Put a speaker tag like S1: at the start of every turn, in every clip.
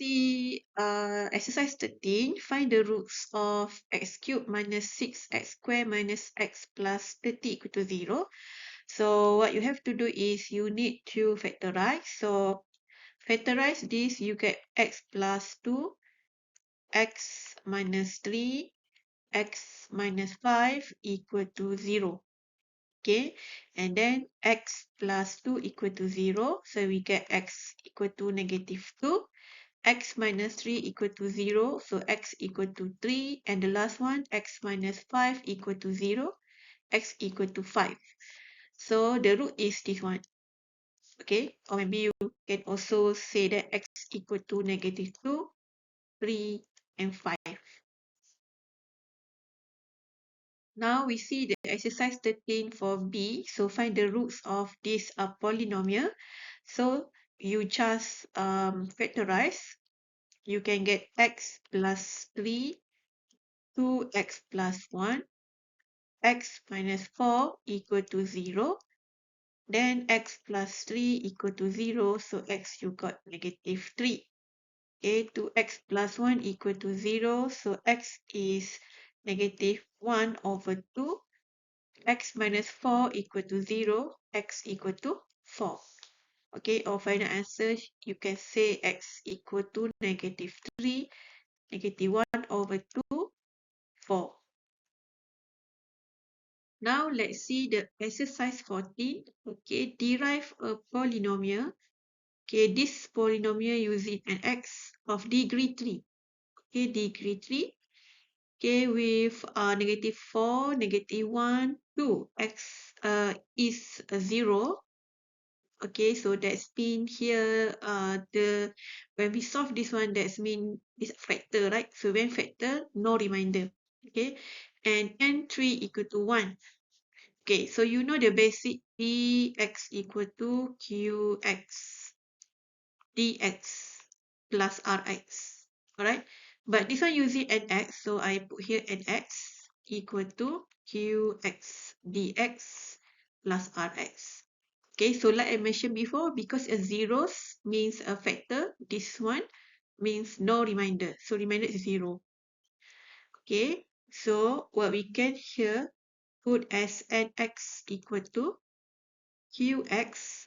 S1: see exercise 13. Find the roots of x cubed minus 6x squared minus x plus 30 equal to 0. So what you have to do is you need to factorize. So factorize this, you get x plus 2, x minus 3, x minus 5 equal to 0. Okay, and then x plus 2 equal to 0. So we get x equal to negative 2. X minus 3 equal to 0. So x equal to 3. And the last one, x minus 5 equal to 0. X equal to 5. So the root is this one. Okay, or maybe you can also say that x equal to negative 2, 3, and 5. Now we see the exercise 13 for B. So find the roots of this polynomial. So you just factorize. You can get x plus 3, 2x plus 1, x minus 4 equal to 0. Then x plus 3 equal to 0. So x you got negative 3. Okay, 2x plus 1 equal to 0. So x is negative 1 over 2. X minus 4 equal to 0. X equal to 4. Okay, our final answer, you can say x equal to negative 3, negative 1 over 2, 4. Now let's see the exercise 14. Okay, derive a polynomial. Okay, this polynomial using an x of degree 3. Okay, degree 3. Okay, with negative 4, negative 1, 2. X is 0. Okay, so that's mean here when we solve this one, that's mean this factor, right? So when factor, no reminder. Okay, and n3 equal to 1. Okay, so you know the basic dx equal to qx dx plus rx. Alright, but this one using nx, so I put here nx equal to qx dx plus rx. Okay, so like I mentioned before, because a zeros means a factor, this one means no reminder. So reminder is 0. Okay, so what we can here put as nx equal to qx,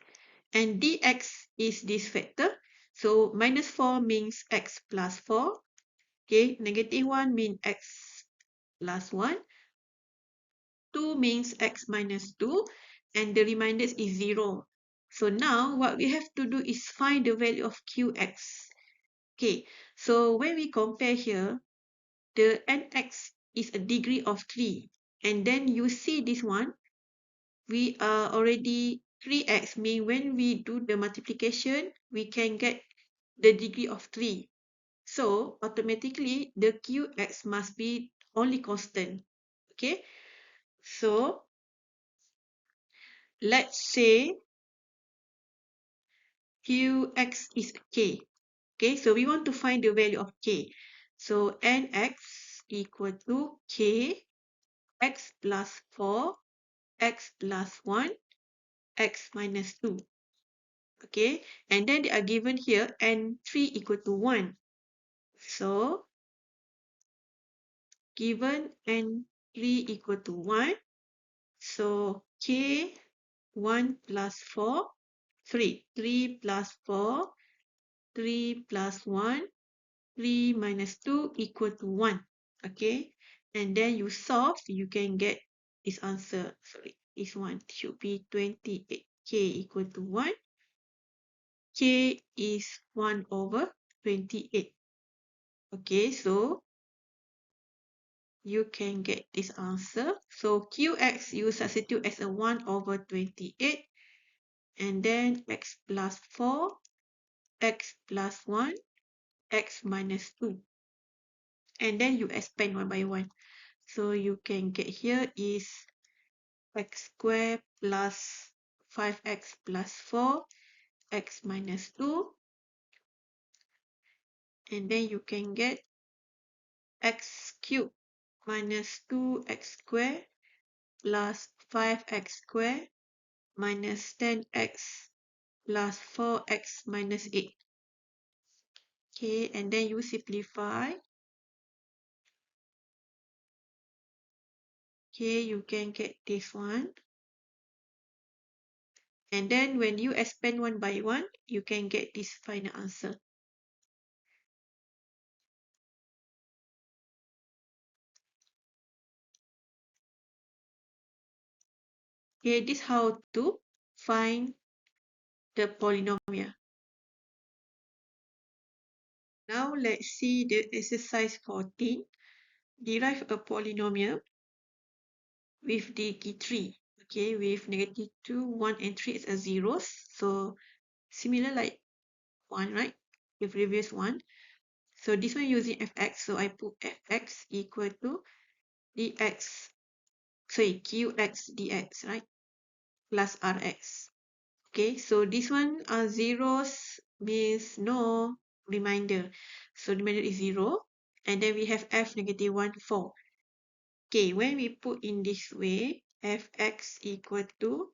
S1: and dx is this factor. So minus 4 means x plus 4. Okay, negative 1 means x plus 1. 2 means x minus 2. And the remainder is 0. So now what we have to do is find the value of qx. Okay, so when we compare here, the nx is a degree of 3. And then you see this one, we are already 3x, mean when we do the multiplication, we can get the degree of 3. So automatically the qx must be only constant. Okay, so let's say qx is k. Okay, so we want to find the value of k. So nx equal to k, x plus 4, x plus 1, x minus 2. Okay, and then they are given here n3 equal to 1. So given n3 equal to 1, so k 1 plus 4, 3. 3 plus 4, 3 plus 1, 3 minus 2 equal to 1. Okay, and then you solve, you can get this answer. Sorry, this one should be 28. K equal to 1. K is 1 over 28. Okay, so you can get this answer. So qx, you substitute as a 1 over 28. And then x plus 4, x plus 1, x minus 2. And then you expand one by one. So you can get here is x squared plus 5x plus 4, x minus 2. And then you can get x cubed minus 2x squared plus 5x squared minus 10x plus 4x minus 8. Okay, and then you simplify. Okay, you can get this one. And then when you expand one by one, you can get this final answer. Okay, this is how to find the polynomial. Now let's see the exercise 14. Derive a polynomial with degree 3. Okay, with negative 2, 1, and 3 as a zeros. So similar like 1, right? The previous one. So this one using fx. So I put fx equal to dx. Sorry, qx dx, right? Plus rx. Okay, so this one zeros means no remainder. So remainder is 0. And then we have f negative 1, 4. Okay, when we put in this way, fx equal to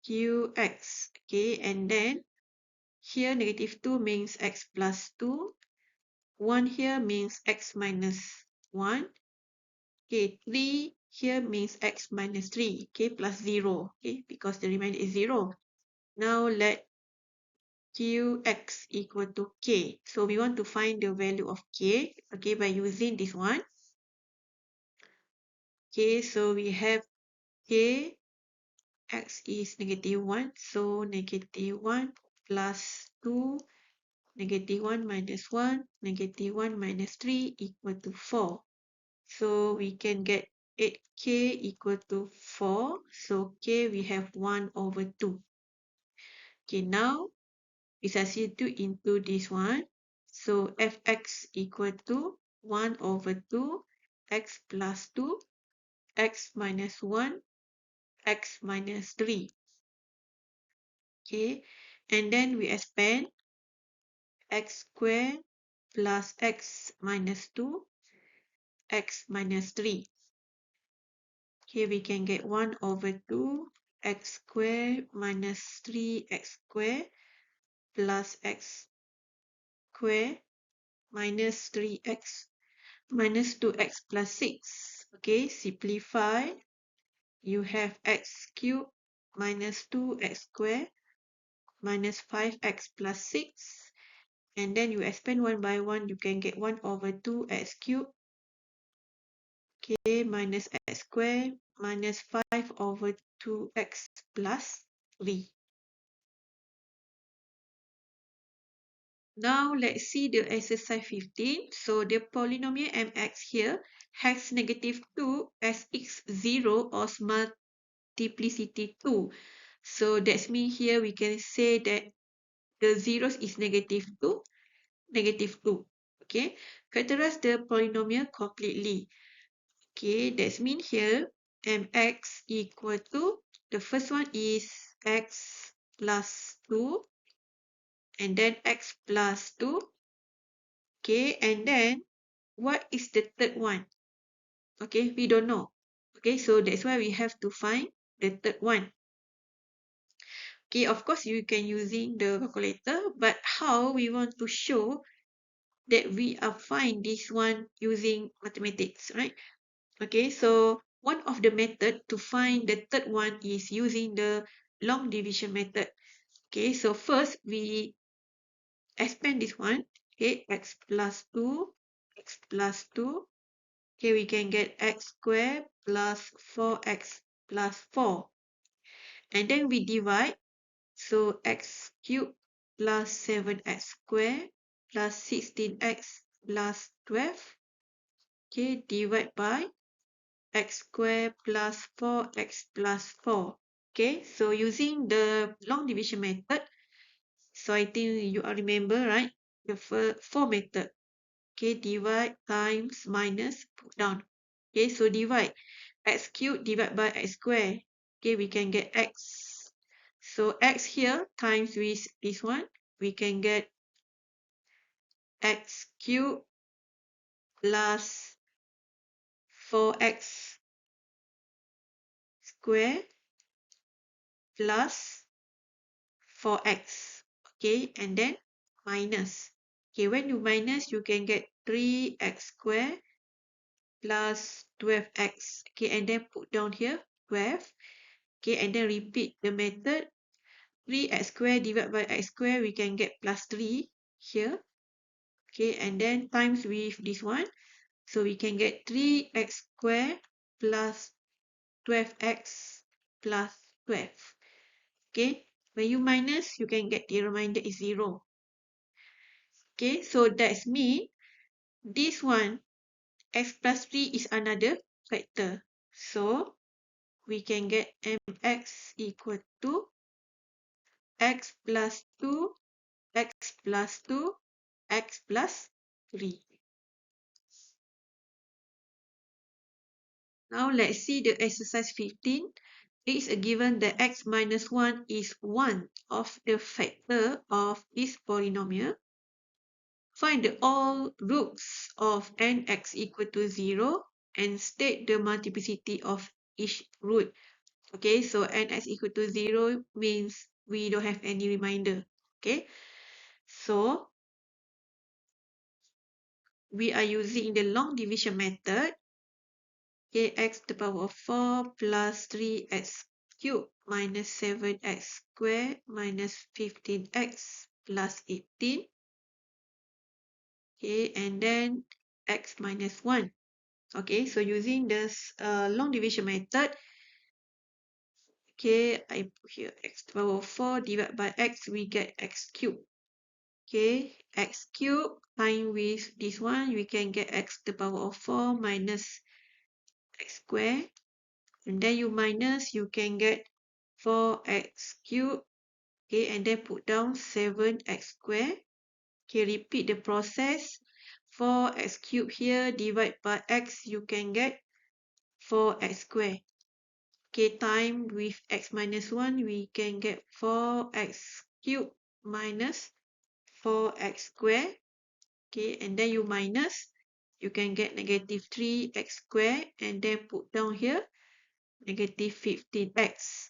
S1: qx. Okay, and then here negative 2 means x plus 2. 1 here means x minus 1. Okay, 3 here means x minus 3. Okay, plus 0. Okay, because the remainder is 0. Now let qx equal to k. So we want to find the value of k, okay, by using this one. Okay, so we have k, x is negative 1, so negative 1 plus 2, negative 1 minus 1, negative 1 minus 3 equal to 4. So we can get 8k equal to 4. So k we have 1 over 2. Okay, now we substitute into this one. So fx equal to 1 over 2, x plus 2, x minus 1, x minus 3. Okay, and then we expand x squared plus x minus 2, x minus 3. Here we can get 1 over 2, x squared minus 3x squared plus x squared minus 3x minus 2x plus 6. Okay, simplify. You have x cubed minus 2x squared minus 5x plus 6. And then you expand one by one, you can get 1 over 2x cubed. Okay, minus x squared minus 5 over 2x plus 3. Now let's see the exercise 15. So the polynomial mx here has negative 2 as its 0 or multiplicity 2. So that means here we can say that the zeros is negative 2, negative 2. Okay, factorize the polynomial completely. Okay, that means here mx equal to, the first one is x plus 2 and then x plus 2. Okay, and then what is the third one? Okay, we don't know. Okay, so that's why we have to find the third one. Okay, of course you can using the calculator, but how we want to show that we are find this one using mathematics, right? Okay, so one of the method to find the third one is using the long division method. Okay, so first we expand this one. Okay, x plus 2, x plus 2. Okay, we can get x squared plus 4x plus 4. And then we divide. So x cubed plus 7x squared plus 16x plus 12. Okay, divide by x squared plus 4x plus 4. Okay, so using the long division method, so I think you all remember, right? The four method. Okay, divide times minus put down. Okay, so divide x cubed divided by x squared. Okay, we can get x. So x here times with this one, we can get x cubed plus 4x squared plus 4x. Okay, and then minus. Okay, when you minus, you can get 3x squared plus 12x. Okay, and then put down here 12. Okay, and then repeat the method. 3x squared divided by x squared, we can get plus 3 here. Okay, and then times with this one. So we can get 3x squared plus 12x plus 12. Okay, when you minus, you can get the remainder is 0. Okay, so that's mean this one, x plus 3 is another factor. So we can get mx equal to x plus 2, x plus 2, x plus 3. Now let's see the exercise 15. It is a given that x minus 1 is one of the factor of this polynomial. Find the all roots of nx equal to 0 and state the multiplicity of each root. Okay, so nx equal to 0 means we don't have any remainder. Okay, so we are using the long division method. Okay, x to the power of 4 plus 3x cubed minus 7x squared minus 15x plus 18. Okay, and then x minus 1. Okay, so using this long division method, okay, I put here x to the power of 4 divided by x, we get x cubed. Okay, x cubed times with this one, we can get x to the power of 4 minus x squared. And then you minus, you can get 4x cubed. Okay, and then put down 7x squared. Okay, repeat the process. 4x cubed here, divide by x, you can get 4x squared. Okay, time with x minus 1, we can get 4x cubed minus 4x squared. Okay, and then you minus, you can get negative 3x squared, and then put down here negative 15x.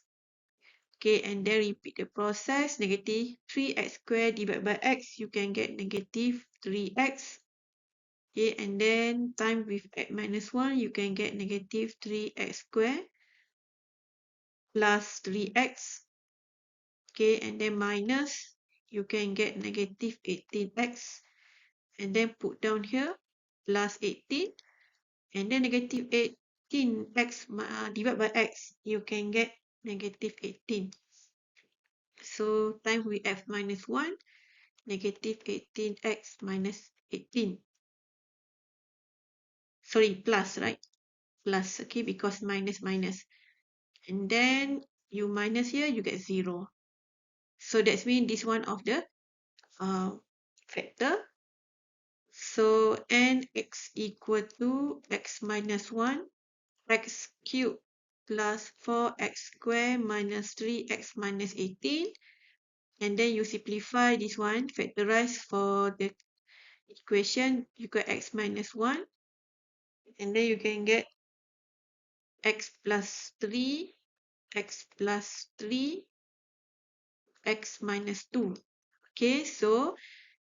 S1: Okay, and then repeat the process. Negative 3x squared divided by x, you can get negative 3x. Okay, and then time with x minus 1, you can get negative 3x squared plus 3x. Okay, and then minus, you can get negative 18x. And then put down here plus 18. And then negative 18x divided by x, you can get negative 18. So time with f minus 1, negative 18x minus 18. Sorry, plus, right? Plus, okay, because minus, minus. And then you minus here, you get 0. So that's mean this one of the factor. So nx equal to x minus 1, x cubed plus 4x squared minus 3x minus 18. And then you simplify this one, factorize for the equation, you got x minus 1. And then you can get x plus 3, x plus 3, x minus 2. Okay, so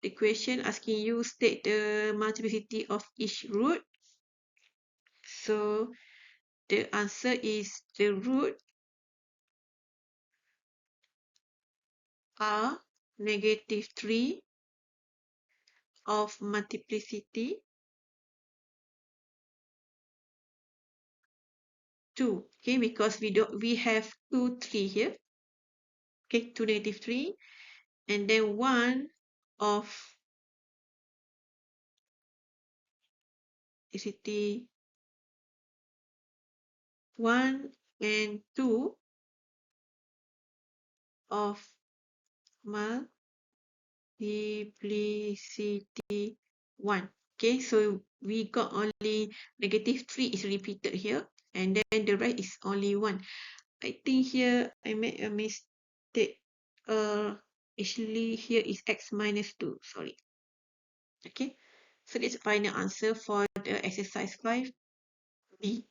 S1: the question asking you state the multiplicity of each root. So the answer is the root are negative 3 of multiplicity 2. Okay, because we have 2, 3 here. Okay, 2 negative 3. And then 1 of multiplicity 1 and 2 of multiplicity 1. Okay, so we got only negative 3 is repeated here, and then the rest is only 1. I think here I made a mistake. Actually here is x minus 2, sorry. Okay, so that's the final answer for the exercise 5B.